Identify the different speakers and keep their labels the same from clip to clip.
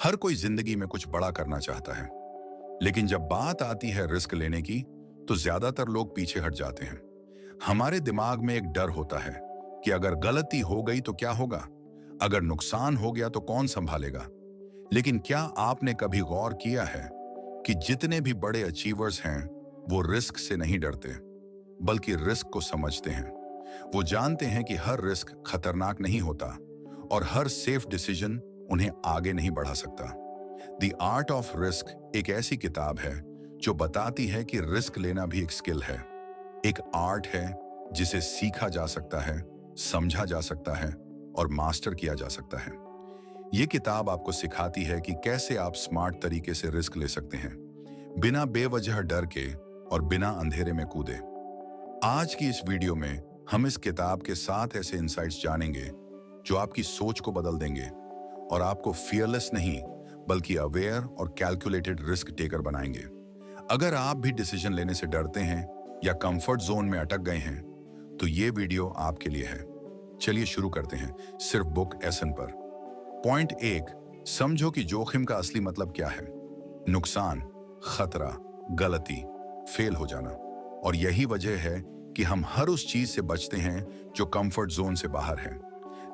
Speaker 1: हर कोई जिंदगी में कुछ बड़ा करना चाहता है, लेकिन जब बात आती है रिस्क लेने की, तो ज्यादातर लोग पीछे हट जाते हैं। हमारे दिमाग में एक डर होता है कि अगर गलती हो गई तो क्या होगा, अगर नुकसान हो गया तो कौन संभालेगा। लेकिन क्या आपने कभी गौर किया है कि जितने भी बड़े अचीवर्स हैं, वो रिस्क से नहीं डरते, बल्कि रिस्क को समझते हैं। वो जानते हैं कि हर रिस्क खतरनाक नहीं होता और हर सेफ डिसीजन उन्हें आगे नहीं बढ़ा सकता। द आर्ट ऑफ रिस्क एक ऐसी किताब है जो बताती है कि रिस्क लेना भी एक स्किल है, एक आर्ट है जिसे सीखा जा सकता है, समझा जा सकता है और मास्टर किया जा सकता है। ये किताब आपको सिखाती है कि कैसे आप स्मार्ट तरीके से रिस्क ले सकते हैं, बिना बेवजह डर के और बिना अंधेरे में कूदे। आज की इस वीडियो में हम इस किताब के 7 ऐसे इंसाइट्स जानेंगे जो आपकी सोच को बदल देंगे और आपको फियरलेस नहीं बल्कि अवेयर और कैलकुलेटेड रिस्क टेकर बनाएंगे। अगर आप भी डिसीजन लेने से डरते हैं या कंफर्ट जोन में अटक गए हैं, तो ये वीडियो आपके लिए है। चलिए शुरू करते हैं, सिर्फ बुक एसन पर। पॉइंट 1, समझो कि जोखिम का असली मतलब क्या है। नुकसान, खतरा, गलती, फेल हो जाना। और यही वजह है कि हम हर उस चीज से बचते हैं जो कंफर्ट जोन से बाहर है।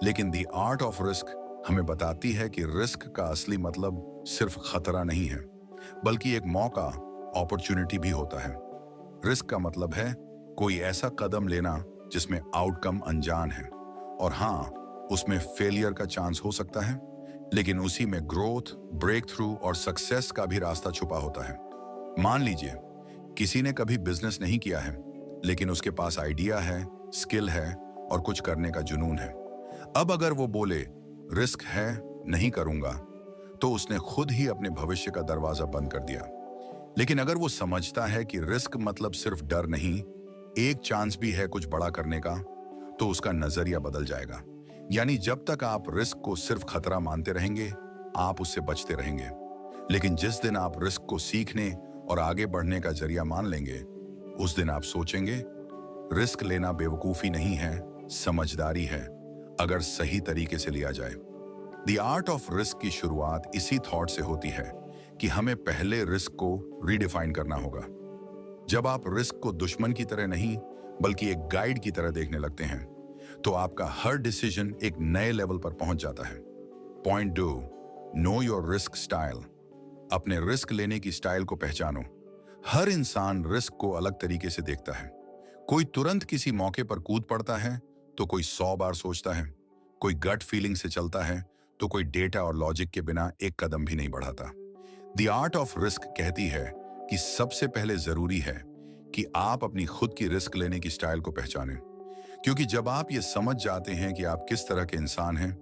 Speaker 1: लेकिन द आर्ट ऑफ रिस्क हमें बताती है कि रिस्क का असली मतलब सिर्फ खतरा नहीं है, बल्कि एक मौका, अपॉर्चुनिटी भी होता है। रिस्क का मतलब है कोई ऐसा कदम लेना जिसमें आउटकम अनजान है, और हाँ, उसमें फेलियर का चांस हो सकता है, लेकिन उसी में ग्रोथ, ब्रेक थ्रू और सक्सेस का भी रास्ता छुपा होता है। मान लीजिए किसी ने कभी बिजनेस नहीं किया है, लेकिन उसके पास आइडिया है, स्किल है और कुछ करने का जुनून है। अब अगर वो बोले रिस्क है, नहीं करूंगा, तो उसने खुद ही अपने भविष्य का दरवाजा बंद कर दिया। लेकिन अगर वो समझता है कि रिस्क मतलब सिर्फ डर नहीं, एक चांस भी है कुछ बड़ा करने का, तो उसका नजरिया बदल जाएगा। यानी जब तक आप रिस्क को सिर्फ खतरा मानते रहेंगे, आप उससे बचते रहेंगे। लेकिन जिस दिन आप रिस्क को सीखने और आगे बढ़ने का जरिया मान लेंगे, उस दिन आप सोचेंगे रिस्क लेना बेवकूफी नहीं है, समझदारी है, अगर सही तरीके से लिया जाए। द आर्ट ऑफ रिस्क की शुरुआत इसी थॉट से होती है कि हमें पहले रिस्क को रीडिफाइन करना होगा। जब आप रिस्क को दुश्मन की तरह नहीं बल्कि एक गाइड की तरह देखने लगते हैं, तो आपका हर डिसीजन एक नए लेवल पर पहुंच जाता है। Point 2, know your risk style. अपने रिस्क लेने की स्टाइल को पहचानो। हर इंसान रिस्क को अलग तरीके से देखता है। कोई तुरंत किसी मौके पर कूद पड़ता है, तो कोई 100 बार सोचता है। कोई गट फीलिंग से चलता है, तो कोई डेटा और लॉजिक के बिना एक कदम भी नहीं बढ़ाता। द आर्ट ऑफ रिस्क कहती है कि सबसे पहले जरूरी है कि आप अपनी खुद की रिस्क लेने की स्टाइल को पहचानें। क्योंकि जब आप ये समझ जाते हैं कि आप किस तरह के इंसान हैं,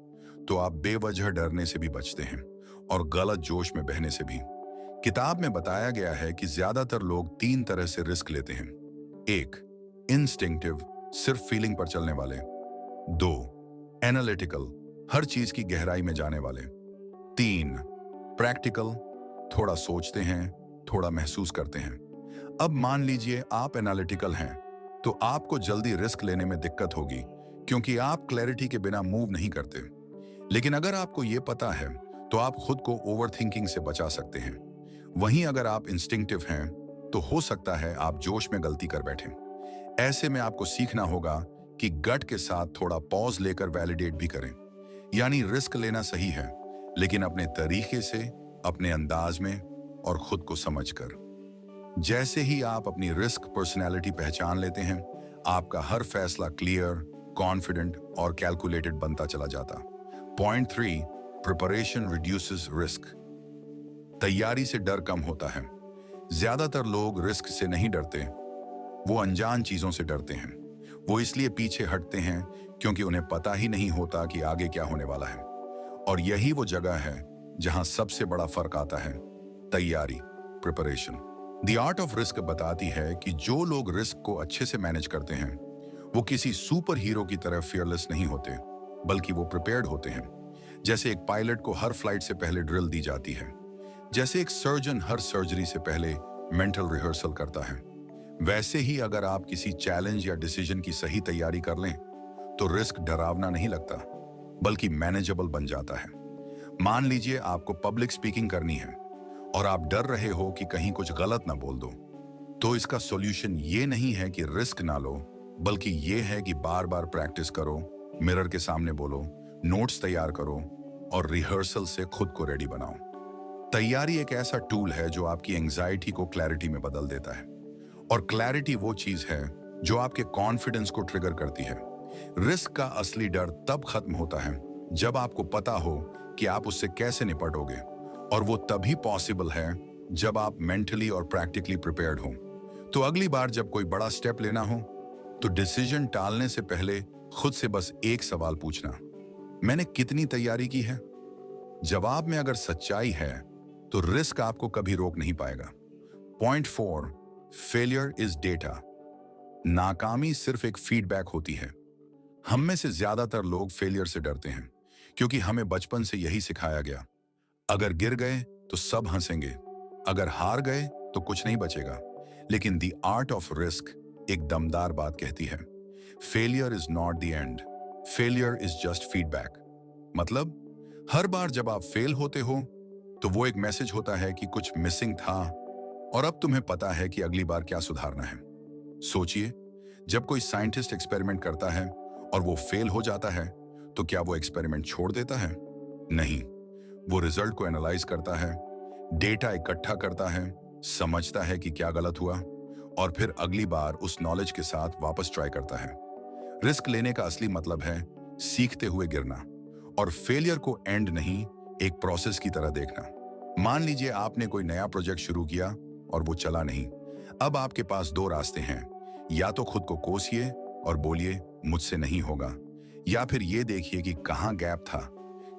Speaker 1: तो आप बेवजह डरने से भी बचते हैं और गलत जोश में बहने से भी। किताब में बताया गया है कि ज्यादातर लोग 3 तरह से रिस्क लेते हैं। 1, इंस्टिंक्टिव, सिर्फ फीलिंग पर चलने वाले। 2, एनालिटिकल, हर चीज की गहराई में जाने वाले। 3, प्रैक्टिकल, थोड़ा सोचते हैं, थोड़ा महसूस करते हैं। अब मान लीजिए आप एनालिटिकल हैं, तो आपको जल्दी रिस्क लेने में दिक्कत होगी, क्योंकि आप क्लैरिटी के बिना मूव नहीं करते। लेकिन अगर आपको यह पता है, तो आप खुद को ओवरथिंकिंग से बचा सकते हैं। वहीं अगर आप इंस्टिंक्टिव हैं, तो हो सकता है आप जोश में गलती कर बैठें। ऐसे में आपको सीखना होगा कि गट के साथ थोड़ा पॉज लेकर वैलिडेट भी करें। यानी रिस्क लेना सही है, लेकिन अपने तरीके से, अपने अंदाज में और खुद को समझकर। जैसे ही आप अपनी रिस्क पर्सनैलिटी पहचान लेते हैं, आपका हर फैसला क्लियर, कॉन्फिडेंट और कैलकुलेटेड बनता चला जाता। Point 3, preparation reduces risk. तैयारी से डर कम होता है। ज्यादातर लोग रिस्क से नहीं डरते, वो अनजान चीजों से डरते हैं। वो इसलिए पीछे हटते हैं क्योंकि उन्हें पता ही नहीं होता कि आगे क्या होने वाला है। और यही वो जगह है जहां सबसे बड़ा फर्क आता है, तैयारी, preparation. The art of risk बताती है कि जो लोग रिस्क को अच्छे से मैनेज करते हैं, वो किसी सुपर हीरो की तरह फियरलेस नहीं होते, बल्कि वो प्रिपेयर्ड होते हैं। जैसे एक पायलट को हर फ्लाइट से पहले ड्रिल दी जाती है, जैसे एक सर्जन हर सर्जरी से पहले मेंटल रिहर्सल करता है, वैसे ही अगर आप किसी चैलेंज या डिसीजन की सही तैयारी कर लें, तो रिस्क डरावना नहीं लगता, बल्कि मैनेजेबल बन जाता है। मान लीजिए आपको पब्लिक स्पीकिंग करनी है और आप डर रहे हो कि कहीं कुछ गलत ना बोल दो। तो इसका सॉल्यूशन ये नहीं है कि रिस्क ना लो, बल्कि ये है कि बार बार प्रैक्टिस करो, मिरर के सामने बोलो, नोट्स तैयार करो और रिहर्सल से खुद को रेडी बनाओ। तैयारी एक ऐसा टूल है जो आपकी एंजाइटी को क्लैरिटी में बदल देता है, और क्लैरिटी वो चीज है जो आपके कॉन्फिडेंस को ट्रिगर करती है। रिस्क का असली डर तब खत्म होता है जब आपको पता हो कि आप उससे कैसे निपटोगे, और वो तभी पॉसिबल है जब आप मेंटली और प्रैक्टिकली प्रिपेयर्ड हो। तो अगली बार जब कोई बड़ा स्टेप लेना हो, तो डिसीजन टालने से पहले खुद से बस एक सवाल पूछना, मैंने कितनी तैयारी की है? जवाब में अगर सच्चाई है तो रिस्क आपको कभी रोक नहीं पाएगा। Point 4, failure is data. नाकामी सिर्फ एक फीडबैक होती है। हम में से ज्यादातर लोग फेलियर से डरते हैं क्योंकि हमें बचपन से यही सिखाया गया, अगर गिर गए तो सब हंसेंगे, अगर हार गए तो कुछ नहीं बचेगा। लेकिन द आर्ट ऑफ रिस्क एक दमदार बात कहती है, failure is not the end, failure is just feedback. मतलब हर बार जब आप फेल होते हो तो वो एक मैसेज होता है कि कुछ मिसिंग था और अब तुम्हें पता है कि अगली बार क्या सुधारना है। सोचिए, जब कोई साइंटिस्ट एक्सपेरिमेंट करता है और वो फेल हो जाता है तो क्या वो एक्सपेरिमेंट छोड़ देता है? नहीं, वो रिजल्ट को एनालाइज करता है, डेटा इकट्ठा करता है, समझता है कि क्या गलत हुआ और फिर अगली बार उस नॉलेज के साथ वापस ट्राई करता है। रिस्क लेने का असली मतलब है सीखते हुए गिरना, और फेलियर को एंड नहीं, एक प्रोसेस की तरह देखना। मान लीजिए आपने कोई नया प्रोजेक्ट शुरू किया और वो चला नहीं। अब आपके पास दो रास्ते हैं, या तो खुद को कोसिए और बोलिए मुझसे नहीं होगा, या फिर ये देखिए कि कहाँ गैप था,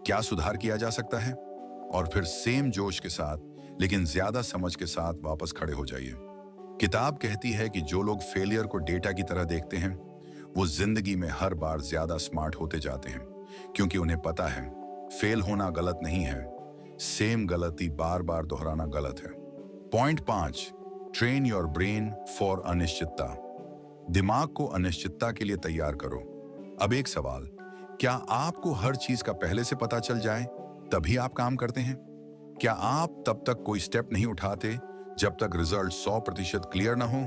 Speaker 1: क्या सुधार किया जा सकता है, और फिर सेम जोश के साथ लेकिन ज्यादा समझ के साथ वापस खड़े हो जाइए। किताब कहती है कि जो लोग फेलियर को डेटा की तरह देखते हैं वो जिंदगी में हर बार ज्यादा स्मार्ट होते जाते हैं, क्योंकि उन्हें पता है फेल होना गलत नहीं है, सेम गलती बार बार दोहराना गलत है। Point 5, train your brain for अनिश्चितता। दिमाग को अनिश्चितता के लिए तैयार करो। अब एक सवाल, क्या आपको हर चीज का पहले से पता चल जाए तभी आप काम करते हैं? क्या आप तब तक कोई स्टेप नहीं उठाते जब तक रिजल्ट 100% क्लियर ना हो?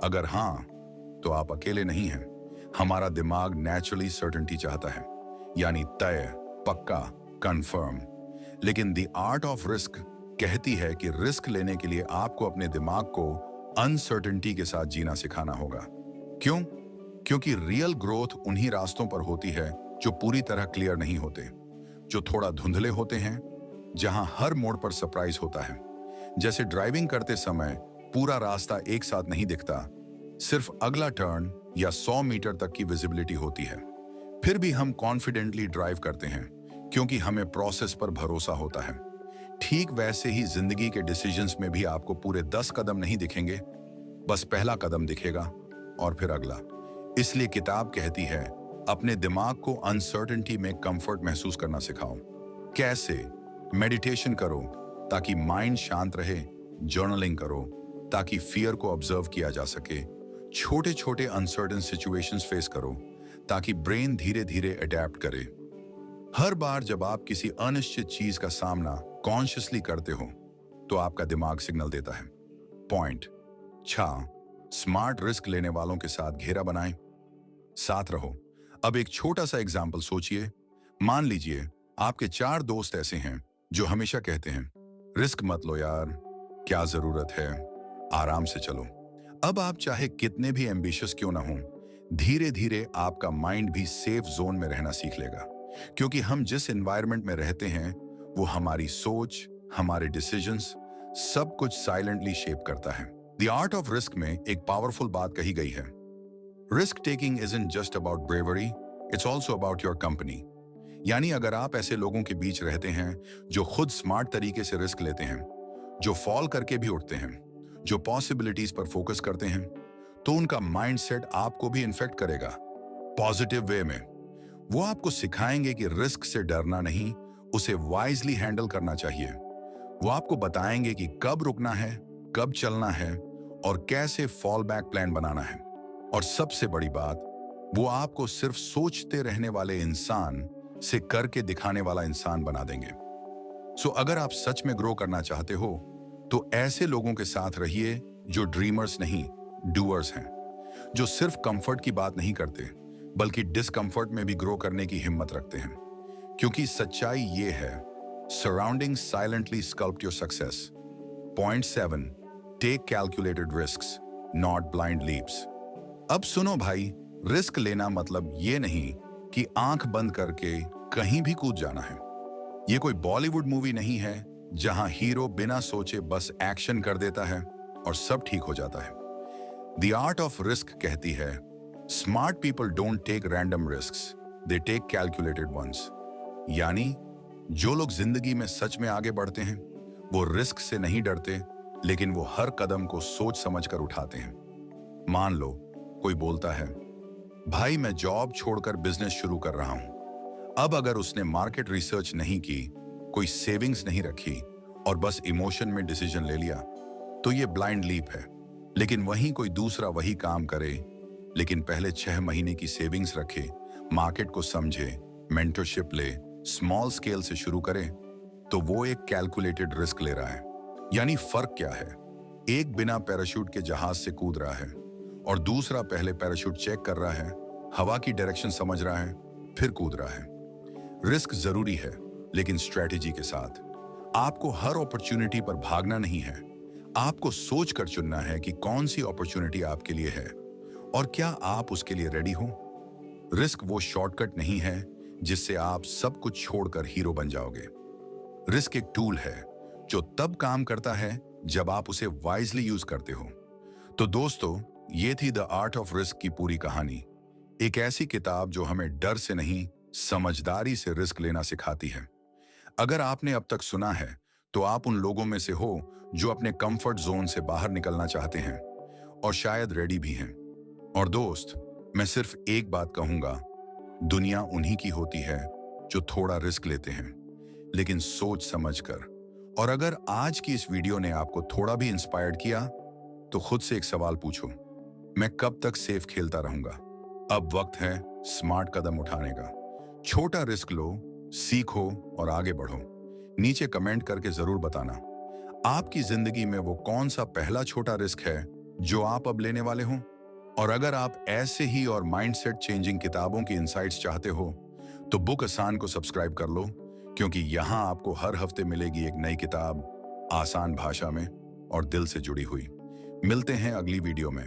Speaker 1: अगर हाँ, तो आप अकेले नहीं हैं। हमारा दिमाग नेचुरली सर्टेनिटी चाहता है, यानी तय, पक्का, कंफर्म। लेकिन द आर्ट ऑफ रिस्क कहती है कि रिस्क लेने के लिए आपको अपने दिमाग को अनसर्टेनिटी के साथ जीना सिखाना होगा। क्यों? क्योंकि रियल ग्रोथ उन्हीं रास्तों पर होती है जो पूरी तरह क्लियर नहीं होते, जो थोड़ा धुंधले होते हैं, जहां हर मोड़ पर सरप्राइज होता है। जैसे ड्राइविंग करते समय पूरा रास्ता एक साथ नहीं दिखता, सिर्फ अगला टर्न या 100 मीटर तक की विजिबिलिटी होती है। फिर भी हम कॉन्फिडेंटली ड्राइव करते हैं क्योंकि हमें प्रोसेस पर भरोसा होता है। ठीक वैसे ही जिंदगी के डिसीजंस में भी आपको पूरे 10 कदम नहीं दिखेंगे, बस पहला कदम दिखेगा और फिर अगला। इसलिए किताब कहती है, अपने दिमाग को अनसर्टेनिटी में कंफर्ट महसूस करना सिखाओ। कैसे? मेडिटेशन करो ताकि माइंड शांत रहे, जर्नलिंग करो ताकि फियर को ऑब्जर्व किया जा सके, छोटे छोटे अनसर्टेन सिचुएशंस फेस करो ताकि ब्रेन धीरे धीरे अडेप्ट करे। हर बार जब आप किसी अनिश्चित चीज का सामना कॉन्शियसली करते हो तो आपका दिमाग सिग्नल देता है। पॉइंट 6, स्मार्ट रिस्क लेने वालों के साथ घेरा बनाएं, साथ रहो। अब एक छोटा सा एग्जाम्पल सोचिए। मान लीजिए आपके 4 दोस्त ऐसे हैं जो हमेशा कहते हैं, रिस्क मत लो यार, क्या जरूरत है, आराम से चलो। अब आप चाहे कितने भी एम्बिशियस क्यों ना हो, धीरे धीरे आपका माइंड भी सेफ जोन में रहना सीख लेगा, क्योंकि हम जिस एनवायरनमेंट में रहते हैं वो हमारी सोच, हमारे डिसीजंस, सब कुछ साइलेंटली शेप करता है। द आर्ट ऑफ रिस्क में एक पावरफुल बात कही गई है, risk taking isn't just about bravery, it's also about your company. यानी अगर आप ऐसे लोगों के बीच रहते हैं जो खुद स्मार्ट तरीके से रिस्क लेते हैं, जो फॉल करके भी उठते हैं, जो पॉसिबिलिटीज पर फोकस करते हैं, तो उनका माइंडसेट आपको भी इन्फेक्ट करेगा पॉजिटिव वे में। वो आपको सिखाएंगे कि रिस्क से डरना नहीं, उसे वाइजली हैंडल करना चाहिए। वो आपको बताएंगे कि कब रुकना है, कब चलना है और कैसे फॉल बैक प्लान बनाना है। और सबसे बड़ी बात, वो आपको सिर्फ सोचते रहने वाले इंसान से करके दिखाने वाला इंसान बना देंगे। सो अगर आप सच में ग्रो करना चाहते हो तो ऐसे लोगों के साथ रहिए जो ड्रीमर्स नहीं, डूअर्स हैं, जो सिर्फ कंफर्ट की बात नहीं करते बल्कि डिस्कंफर्ट में भी ग्रो करने की हिम्मत रखते हैं। क्योंकि सच्चाई ये है, surrounding silently sculpt your success. Point 7, take calculated risks, not blind leaps. अब सुनो भाई, रिस्क लेना मतलब ये नहीं कि आंख बंद करके कहीं भी कूद जाना है। ये कोई बॉलीवुड मूवी नहीं है जहां हीरो बिना सोचे बस एक्शन कर देता है और सब ठीक हो जाता है। द आर्ट ऑफ रिस्क कहती है, smart people don't take random risks, they take calculated ones. यानी जो लोग जिंदगी में सच में आगे बढ़ते हैं वो रिस्क से नहीं डरते, लेकिन वो हर कदम को सोच समझ कर उठाते हैं। मान लो कोई बोलता है, भाई मैं जॉब छोड़कर बिजनेस शुरू कर रहा हूं। अब अगर उसने मार्केट रिसर्च नहीं की, कोई सेविंग्स नहीं रखी और बस इमोशन में डिसीजन ले लिया, तो ये ब्लाइंड लीप है। लेकिन वहीं कोई दूसरा वही काम करे, लेकिन पहले 6 महीने की सेविंग्स रखे, मार्केट को समझे, मेंटरशिप ले, स्मॉल स्केल से शुरू करे, तो वो एक कैलकुलेटेड रिस्क ले रहा है। यानी फर्क क्या है? एक बिना पैराशूट के जहाज से कूद रहा है और दूसरा पहले पैराशूट चेक कर रहा है, हवा की डायरेक्शन समझ रहा है, फिर कूद रहा है। रिस्क जरूरी है, लेकिन स्ट्रेटेजी के साथ। आपको हर अपॉर्चुनिटी पर भागना नहीं है, आपको सोच कर चुनना है कि कौन सी अपॉर्चुनिटी आपके लिए है और क्या आप उसके लिए रेडी हो। रिस्क वो शॉर्टकट नहीं है जिससे आप सब कुछ छोड़कर हीरो बन जाओगे। रिस्क एक टूल है जो तब काम करता है जब आप उसे वाइजली यूज करते हो। तो दोस्तों, ये थी द आर्ट ऑफ रिस्क की पूरी कहानी। एक ऐसी किताब जो हमें डर से नहीं, समझदारी से रिस्क लेना सिखाती है। अगर आपने अब तक सुना है तो आप उन लोगों में से हो जो अपने कंफर्ट जोन से बाहर निकलना चाहते हैं और शायद रेडी भी हैं। और दोस्त, मैं सिर्फ एक बात कहूंगा, दुनिया उन्हीं की होती है जो थोड़ा रिस्क लेते हैं, लेकिन सोच समझकर। और अगर आज की इस वीडियो ने आपको थोड़ा भी इंस्पायर्ड किया तो खुद से एक सवाल पूछो, मैं कब तक सेफ खेलता रहूंगा? अब वक्त है स्मार्ट कदम उठाने का। छोटा रिस्क लो, सीखो और आगे बढ़ो। नीचे कमेंट करके जरूर बताना, आपकी जिंदगी में वो कौन सा पहला छोटा रिस्क है जो आप अब लेने वाले हो। और अगर आप ऐसे ही और माइंडसेट चेंजिंग किताबों की इनसाइट्स चाहते हो तो बुक आसान को सब्सक्राइब कर लो, क्योंकि यहां आपको हर हफ्ते मिलेगी एक नई किताब, आसान भाषा में और दिल से जुड़ी हुई। मिलते हैं अगली वीडियो में।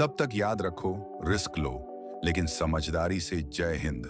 Speaker 1: तब तक याद रखो, रिस्क लो लेकिन समझदारी से। जय हिंद।